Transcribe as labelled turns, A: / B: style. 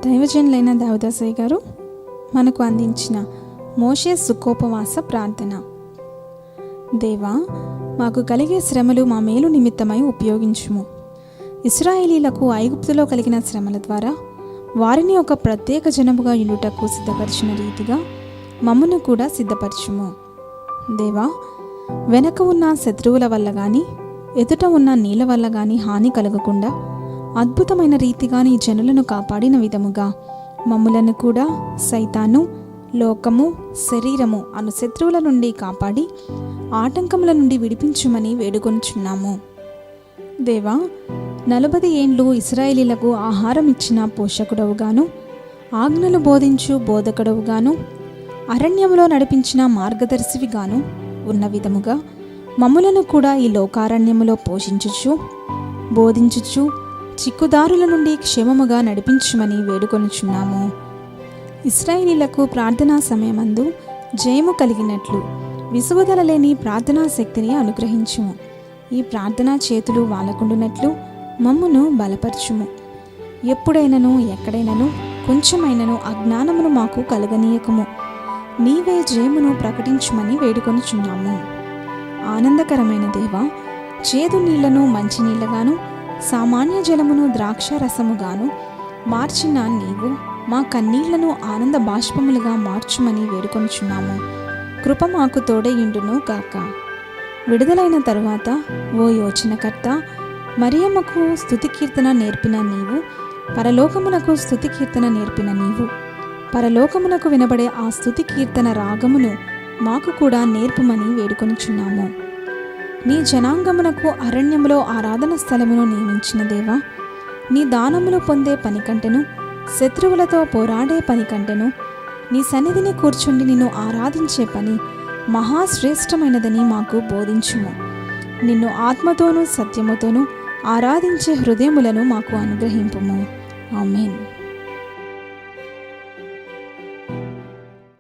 A: దైవజనులైన దావుదాసయ్య గారు మనకు అందించిన మోషే సుఖోపవాస ప్రార్థన. దేవా, మాకు కలిగే శ్రమలు మా మేలు నిమిత్తమై ఉపయోగించుము. ఇశ్రాయేలీలకు ఐగుప్తులో కలిగిన శ్రమల ద్వారా వారిని ఒక ప్రత్యేక జనముగా యుండుటకు సిద్ధపరిచిన రీతిగా మమ్మను కూడా సిద్ధపరచుము. దేవా, వెనక ఉన్న శత్రువుల వల్ల కానీ ఎదుట ఉన్న నీళ్ళ వల్ల కానీ హాని కలగకుండా అద్భుతమైన రీతిగా నీ జనులను కాపాడిన విధముగా మమ్ములను కూడా సైతాను, లోకము, శరీరము అను శత్రువుల నుండి కాపాడి ఆటంకముల నుండి విడిపించుమని వేడుకొనుచున్నాము. దేవా, 40 ఏండ్లు ఇశ్రాయేలీలకు ఆహారం ఇచ్చిన పోషకుడవుగాను, ఆజ్ఞలు బోధించు బోధకుడవుగాను, అరణ్యములో నడిపించిన మార్గదర్శివిగాను ఉన్న విధముగా మమ్ములను కూడా ఈ లోకారణ్యములో పోషించుచు బోధించుచు చిక్కుదారుల నుండి క్షేమముగా నడిపించుమని వేడుకొనుచున్నాము. ఇశ్రాయేలీలకు ప్రార్థనా సమయమందు జయము కలిగినట్లు విసుగుదల లేని ప్రార్థనా శక్తిని అనుగ్రహించుము. ఈ ప్రార్థనా చేతులు వాలకుండునట్లు మమ్మును బలపరచుము. ఎప్పుడైనను ఎక్కడైనను కొంచెమైనను అజ్ఞానమును మాకు కలగనీయకము. నీవే జయమును ప్రకటించుమని వేడుకొనుచున్నాము. ఆనందకరమైన దేవా, చేదు నీళ్లను మంచి నీళ్లగాను, సామాన్య జలమును ద్రాక్ష రసముగాను మార్చిన నీవు మా కన్నీళ్లను ఆనంద బాష్పములుగా మార్చుమని వేడుకొనుచున్నాము. కృప మాకు తోడయుండును గాక. విడుదలైన తరువాత ఓ యోచనకర్త, మరియమ్మకు స్తుతి కీర్తన నేర్పిన నీవు, పరలోకమునకు స్తుతి కీర్తన నేర్పిన నీవు, పరలోకమునకు వినబడే ఆ స్తుతి కీర్తన రాగమును మాకు కూడా నేర్పుమని వేడుకొనుచున్నాము. నీ జనాంగమునకు అరణ్యములో ఆరాధన స్థలమును నియమించిన దేవా, నీ దానములు పొందే పని కంటెను, శత్రువులతో పోరాడే పని కంటెను, నీ సన్నిధిని కూర్చుండి నిన్ను ఆరాధించే పని మహాశ్రేష్టమైనదని మాకు బోధించుము. నిన్ను ఆత్మతోనూ సత్యముతోనూ ఆరాధించే హృదయములను మాకు అనుగ్రహింపుము. ఆమేన్.